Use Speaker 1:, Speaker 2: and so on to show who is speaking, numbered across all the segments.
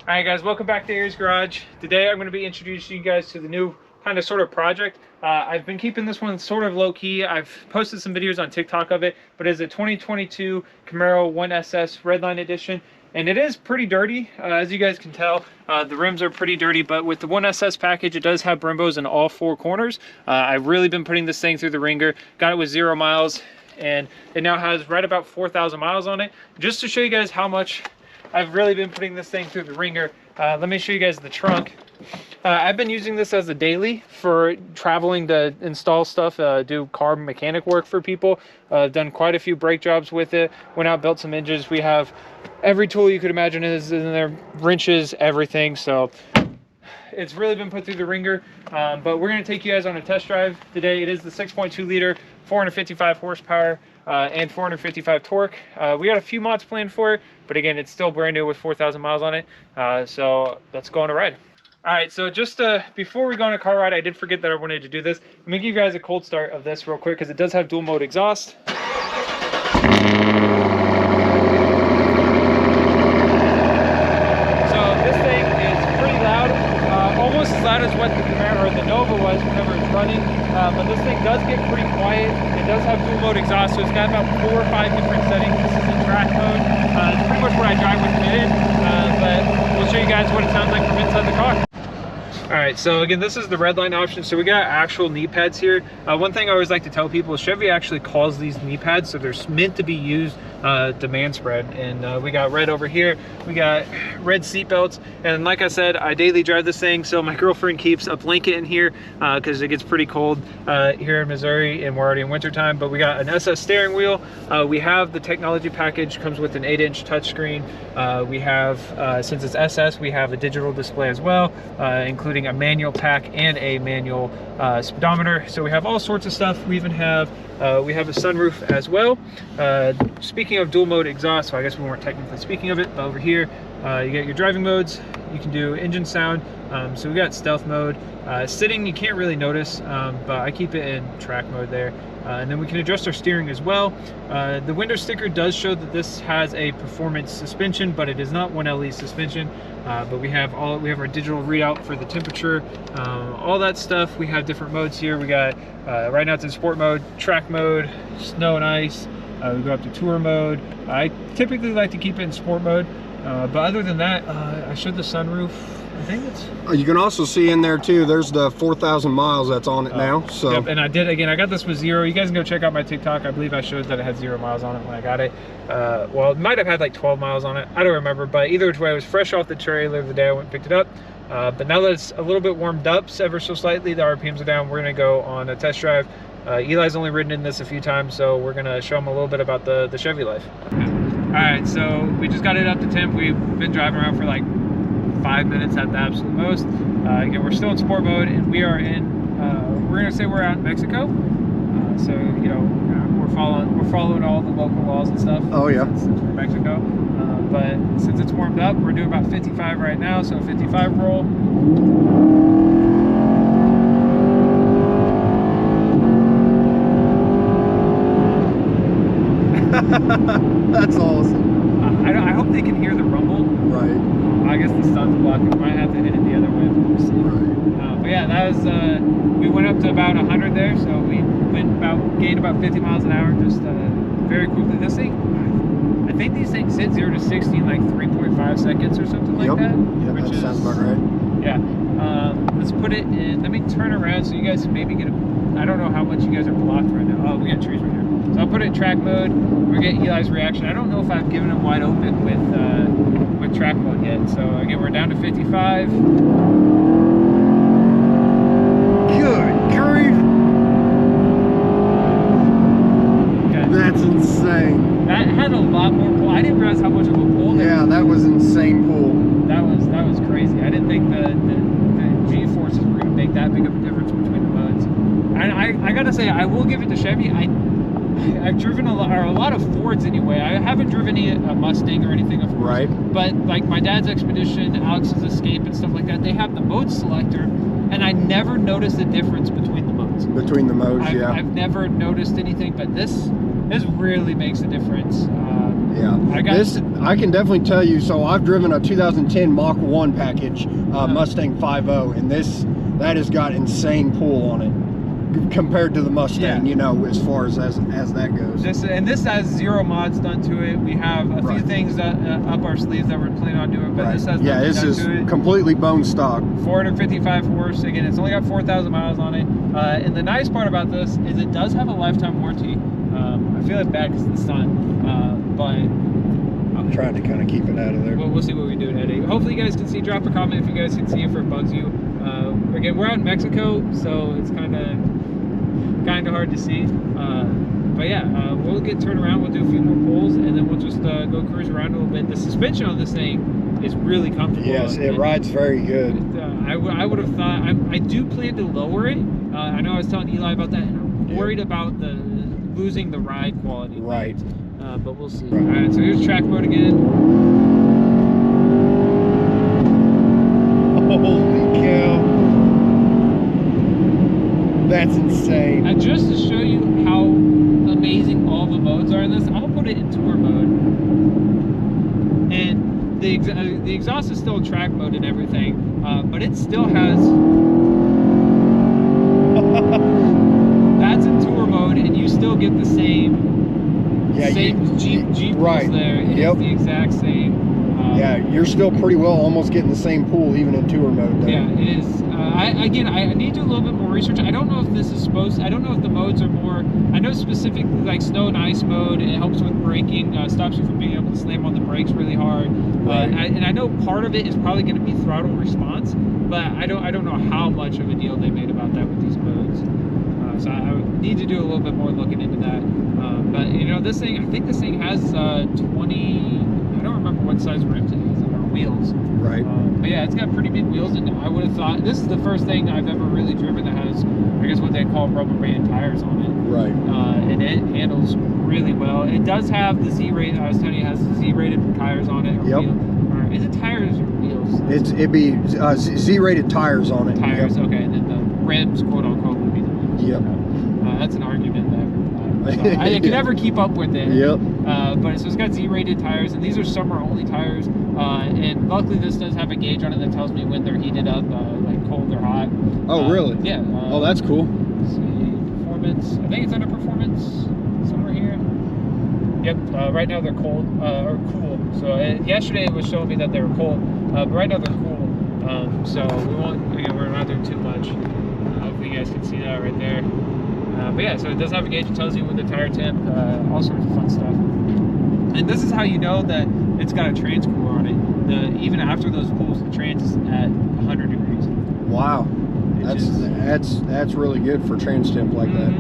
Speaker 1: All right, guys, welcome back to Aries Garage. Today I'm going to be introducing you guys to the new kind of sort of project. I've been keeping this one sort of low key. I've posted some videos on TikTok of it, but it's a 2022 Camaro 1SS Redline edition, and it is pretty dirty, as you guys can tell. The rims are pretty dirty, but with the 1SS package, it does have Brembos in all four corners. I've really been putting this thing through the ringer. Got it with 0 miles, and it now has right about 4,000 miles on it. Just to show you guys how much I've really been putting this thing through the ringer. Let me show you guys the trunk. I've been using this as a daily for traveling to install stuff, do car mechanic work for people. I've done quite a few brake jobs with it. Went out, built some engines. We have every tool you could imagine is in there, wrenches, everything. So it's really been put through the ringer. But we're going to take you guys on a test drive today. It is the 6.2 liter, 455 horsepower. And 455 torque. We got a few mods planned for it, but again, it's still brand new with 4,000 miles on it. So let's go on a ride. All right, so just before we go on a car ride, I did forget that I wanted to do this. Let me give you guys a cold start of this real quick because it does have dual mode exhaust. Almost as loud as what the Camaro or the Nova was whenever it's running, but this thing does get pretty quiet. It does have dual mode exhaust, so it's got about 4 or 5 different settings. This is in track mode. It's pretty much what I drive with it in, but we'll show you guys what it sounds like from inside the car. All right, so again, this is the Redline option. So we got actual knee pads here. One thing I always like to tell people is Chevy actually calls these knee pads, so they're meant to be used demand spread. And we got red over here. We got red seat belts. And like I said, I daily drive this thing, so my girlfriend keeps a blanket in here because it gets pretty cold here in Missouri, and we're already in winter time. But we got an SS steering wheel. We have the technology package, comes with an 8-inch touchscreen. We have, since it's SS, we have a digital display as well, including a manual pack and a manual speedometer. So we have all sorts of stuff. We even have a sunroof as well. Speaking of dual mode exhaust, so I guess we weren't technically speaking of it, but over here you get your driving modes. You can do engine sound. So we got stealth mode. Sitting you can't really notice, but I keep it in track mode there. And then we can adjust our steering as well. The window sticker does show that this has a performance suspension, but it is not 1LE suspension. But we have our digital readout for the temperature, all that stuff. We have different modes here. We got right now it's in sport mode, track mode, snow and ice. We go up to tour mode. I typically like to keep it in sport mode, but other than that, I showed the sunroof. I think it's.
Speaker 2: You can also see in there too, there's the 4,000 miles that's on it now. So
Speaker 1: yep, and I did, again, I got this with 0. You guys can go check out my TikTok. I believe I showed that it had 0 miles on it when I got it. Well, it might have had like 12 miles on it. I don't remember, but either way, it was fresh off the trailer the day I went and picked it up. But now that it's a little bit warmed up ever so slightly, the RPMs are down, we're gonna go on a test drive. Eli's only ridden in this a few times, so we're gonna show him a little bit about the Chevy life. All right, so we just got it up to temp. We've been driving around for like 5 minutes at the absolute most. Again, we're still in sport mode, and we are in, we're gonna say we're out in Mexico. So, you know, we're following all the local laws and stuff.
Speaker 2: Oh yeah.
Speaker 1: Since we're in Mexico. But since it's warmed up, we're doing about 55 right now, so 55 roll.
Speaker 2: That's awesome.
Speaker 1: I hope they can hear the rumble.
Speaker 2: Right.
Speaker 1: I guess the sun's blocking. We might have to hit it the other way.
Speaker 2: Right.
Speaker 1: But yeah, that was, we went up to about 100 there, so we gained about 50 miles an hour just very quickly. This thing, I think these things hit 0 to 60 in like 3.5 seconds or something like that.
Speaker 2: Yeah, that sounds about right.
Speaker 1: Yeah. Let's put it in, let me turn around so you guys can maybe get a, I don't know how much you guys are blocked right now. Oh, we got trees right here. So I'll put it in track mode. We're getting Eli's reaction. I don't know if I've given him wide open with track mode yet. So again, we're down to 55.
Speaker 2: Good grief. Okay. That's insane.
Speaker 1: That had a lot more pull. I didn't realize how much of a pull.
Speaker 2: That was insane pull.
Speaker 1: That was crazy. I didn't think the G forces were going to make that big of a difference between the modes. And I gotta say, I will give it to Chevy. I've driven a lot of Fords anyway. I haven't driven a Mustang or anything, of course.
Speaker 2: Right.
Speaker 1: But like my dad's Expedition, Alex's Escape, and stuff like that, they have the mode selector, and I never noticed the difference between the modes.
Speaker 2: Between the modes, yeah.
Speaker 1: I've never noticed anything, but this really makes a difference.
Speaker 2: Yeah, I can definitely tell you. So I've driven a 2010 Mach 1 package Mustang 5.0, and that has got insane pull on it compared to the Mustang. You know, as far as that goes.
Speaker 1: This has 0 mods done to it. We have a few things that up our sleeves that we're planning on doing, but this has nothing
Speaker 2: this
Speaker 1: done
Speaker 2: is
Speaker 1: to it.
Speaker 2: Completely bone stock.
Speaker 1: 455 horse. Again, it's only got 4,000 miles on it. And the nice part about this is it does have a lifetime warranty. I feel like bad because of the sun, but
Speaker 2: I'm trying to kind of keep it out of there.
Speaker 1: We'll see what we do today. Hopefully you guys can see. Drop a comment if you guys can see if it bugs you. Again, we're out in Mexico, so it's kind of hard to see. But yeah, we'll get turned around. We'll do a few more pulls, and then we'll just go cruise around a little bit. The suspension on this thing is really comfortable.
Speaker 2: Yes, it rides very good.
Speaker 1: I would have thought. I do plan to lower it. I know I was telling Eli about that, and I'm worried about losing the ride quality.
Speaker 2: Right.
Speaker 1: But we'll see. All right, so here's track mode again.
Speaker 2: Holy cow. That's insane.
Speaker 1: And just to show you how amazing all the modes are in this, I'll put it in tour mode. And the exhaust is still track mode and everything, but it still has... That's in tour mode, and you still get the same Jeep
Speaker 2: right
Speaker 1: there. It's the exact same.
Speaker 2: Yeah, you're still pretty well almost getting the same pool even in tour mode there.
Speaker 1: Yeah, it is. I need to do a little bit more research. I don't know if this is supposed... I don't know if the modes are more... I know specifically like snow and ice mode, it helps with braking, stops you from being able to slam on the brakes really hard.
Speaker 2: Right.
Speaker 1: And I know part of it is probably going to be throttle response, but I don't know how much of a deal they made about that with these modes. So I would need to do a little bit more looking into that. But you know, this thing, I think this thing has 20... I don't remember what size rims it has, or wheels.
Speaker 2: Right.
Speaker 1: But yeah, it's got pretty big wheels, and I would have thought this is the first thing I've ever really driven that has, I guess, what they call rubber band tires on it.
Speaker 2: Right.
Speaker 1: And it handles really well. It does have the Z-rated. I was telling you, it has the Z-rated tires on it.
Speaker 2: Yep.
Speaker 1: Or is it tires or wheels?
Speaker 2: It'd be Z-rated tires on it.
Speaker 1: Tires. Okay, and then the rims, quote unquote, would be the wheels.
Speaker 2: Yep.
Speaker 1: That's an argument that I can never keep up with it.
Speaker 2: Yep.
Speaker 1: But so it's got Z-rated tires, and these are summer-only tires. And luckily, this does have a gauge on it that tells me when they're heated up, like cold or hot.
Speaker 2: Oh, really?
Speaker 1: Yeah.
Speaker 2: Oh, that's cool.
Speaker 1: Let's see, performance. I think it's under performance somewhere here. Yep. Right now they're cold or cool. So yesterday it was showing me that they were cold, but right now they're cool. So we won't. Again, we're not doing too much. Hopefully, you guys can see that right there. But yeah, so it does have a gauge. It tells you with the tire temp, all sorts of fun stuff. And this is how you know that it's got a trans cooler on it. Even after those pulls, the trans is at 100 degrees.
Speaker 2: Wow, that's really good for trans temp like that.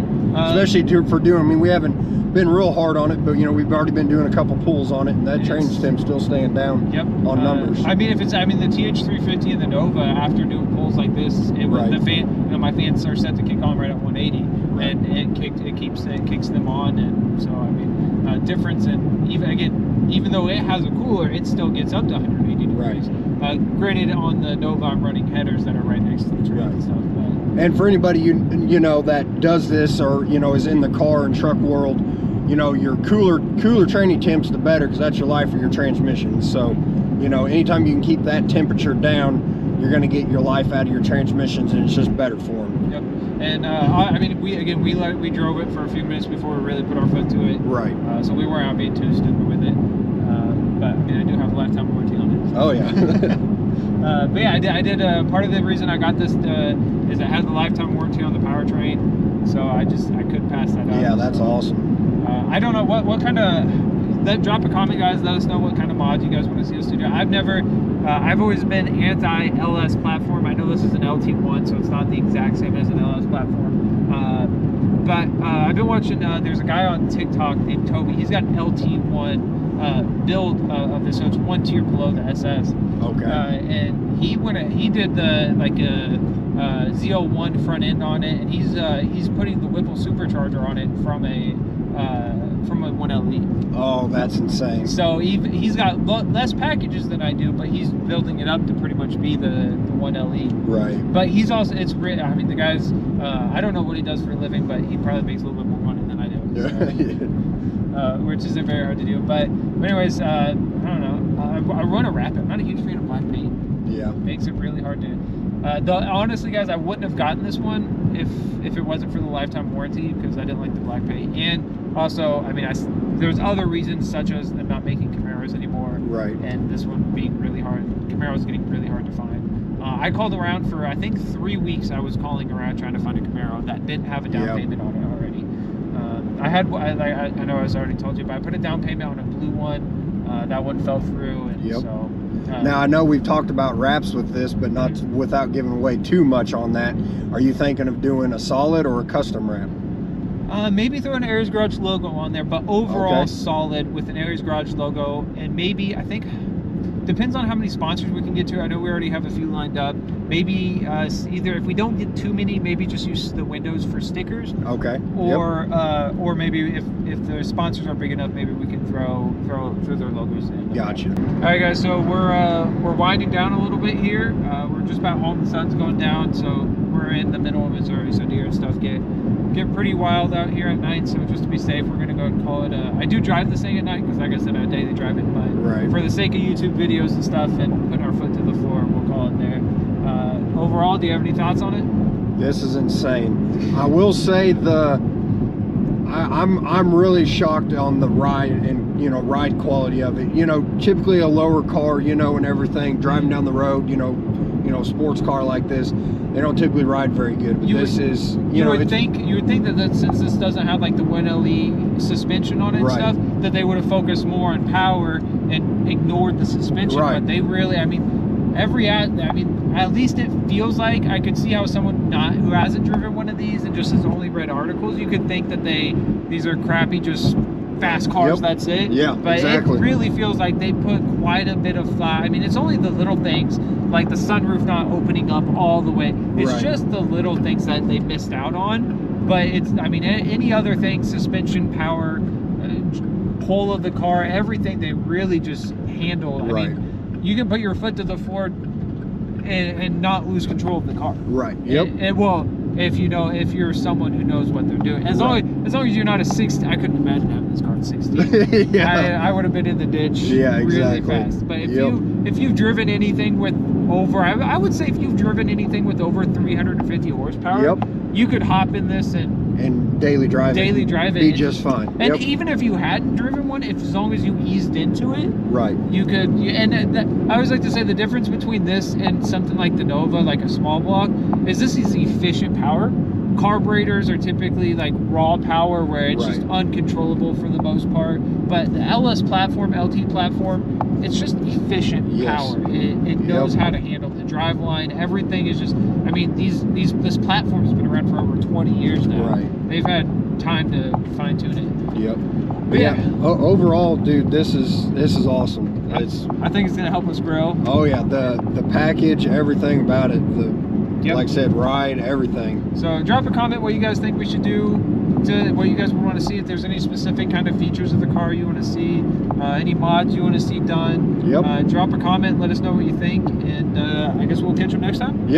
Speaker 2: Especially for doing. I mean, we haven't been real hard on it, but you know, we've already been doing a couple pulls on it, and that trans temp's still staying down.
Speaker 1: Yep.
Speaker 2: On numbers.
Speaker 1: I mean, the TH350 and the Nova, after doing pulls like this, the fan, you know, my fans are set to kick on right at 180. Right. And it kicks them on, and so I mean, difference in even though it has a cooler, it still gets up to 180 degrees. Right. Granted, on the Nova, I'm running headers that are right next to the trans and stuff. But.
Speaker 2: And for anybody you know that does this, or you know, is in the car and truck world, you know, your cooler training temps, the better, because that's your life for your transmission. So, you know, anytime you can keep that temperature down, you're going to get your life out of your transmissions, and it's just better for them.
Speaker 1: Yep. And I mean, we drove it for a few minutes before we really put our foot to it.
Speaker 2: Right.
Speaker 1: So we weren't out being too stupid with it. But I mean, I do have a lifetime warranty on it.
Speaker 2: Oh yeah.
Speaker 1: But yeah, I did. Part of the reason I got this is it has a lifetime warranty on the powertrain. So I couldn't pass that up.
Speaker 2: Yeah, that's awesome.
Speaker 1: I don't know what kind of. Drop a comment, guys. Let us know what kind of mods you guys want to see us do. I've always been anti-LS platform. I know this is an LT1, so it's not the exact same as an LS platform. But I've been watching, there's a guy on TikTok named Toby. He's got an LT1 build of this, so it's one tier below the SS.
Speaker 2: Okay.
Speaker 1: And he did the Z01 front end on it, and he's putting the Whipple supercharger on it from a 1LE.
Speaker 2: Oh, that's insane.
Speaker 1: So he's got less packages than I do, but he's building it up to pretty much be the 1LE.
Speaker 2: Right.
Speaker 1: But he's also, it's great. I mean, the guy's, I don't know what he does for a living, but he probably makes a little bit more money than I do. So. which isn't very hard to do. But anyways, I don't know. I run a Rapid. I'm not a huge fan of black paint.
Speaker 2: Yeah.
Speaker 1: Makes it really hard to. Honestly, guys, I wouldn't have gotten this one if it wasn't for the lifetime warranty, because I didn't like the black paint. And also, I mean, there's other reasons, such as them not making Camaros anymore.
Speaker 2: Right.
Speaker 1: And this one being really hard. Camaro's getting really hard to find. I called around for, I think, 3 weeks. I was calling around trying to find a Camaro that didn't have a down payment on it already. I know I was already told you, but I put a down payment on a blue one. That one fell through, and so.
Speaker 2: Now I know we've talked about wraps with this, but not without giving away too much on that. Are you thinking of doing a solid or a custom wrap?
Speaker 1: Maybe throw an Aries Garage logo on there, but overall solid with an Aries Garage logo, and maybe, I think, depends on how many sponsors we can get to. I know we already have a few lined up. Maybe either, if we don't get too many, maybe just use the windows for stickers.
Speaker 2: Okay.
Speaker 1: Or maybe if the sponsors are big enough, maybe we can throw their logos in.
Speaker 2: Gotcha.
Speaker 1: All right, guys. So we're winding down a little bit here. We're just about home. The sun's going down, so we're in the middle of Missouri. So deer and stuff get pretty wild out here at night. So just to be safe, we're gonna go and call it. I do drive this thing at night because, like I said, I daily drive it. But for the sake of YouTube videos and stuff and putting our foot to the floor, we'll call it there. Overall, do you have any thoughts on it?
Speaker 2: This is insane. I will say I'm really shocked on the ride and ride quality of it. Typically a lower car, and everything, driving down the road, sports car like this, they don't typically ride very good. But this is,
Speaker 1: you would think that since this doesn't have like the 1LE suspension on it and stuff, that they would have focused more on power and ignored the suspension. But they really, I mean, at least it feels like, I could see how someone who hasn't driven one of these and just has only read articles, you could think that these are crappy, just fast cars. That's it.
Speaker 2: Yeah,
Speaker 1: but
Speaker 2: exactly.
Speaker 1: It really feels like they put quite a bit of thought. I mean, it's only the little things, like the sunroof not opening up all the way. It's just the little things that they missed out on. But it's, I mean, any other thing, suspension, power, pull of the car, everything they really just handled. I mean, you can put your foot to the floor and not lose control of the car. Right. Yep. And well, if you're someone who knows what they're doing, as long as you're not a 60, I couldn't imagine having this car at 60. I would have been in the ditch really fast. But if you've driven anything with over, I would say if you've driven anything with over 350 horsepower, you could hop in this and daily drive it, be just fine. And even if you hadn't driven one, as long as you eased into it, you could. I always like to say the difference between this and something like the Nova, like a small block, is this is efficient power. Carburetors are typically like raw power, where it's just uncontrollable for the most part. But the LS platform, LT platform, it's just efficient power. It knows how to handle the drive line. Everything is just, I mean, this platform has been around for over 20 years now. They've had time to fine tune it. But overall, dude, this is awesome. I think it's gonna help us grow. Oh yeah, the package, everything about it, like I said, ride, everything. So drop a comment what you guys think we should do, what you guys would want to see, if there's any specific kind of features of the car you want to see, any mods you want to see done. Drop a comment, let us know what you think, and I guess we'll catch them next time.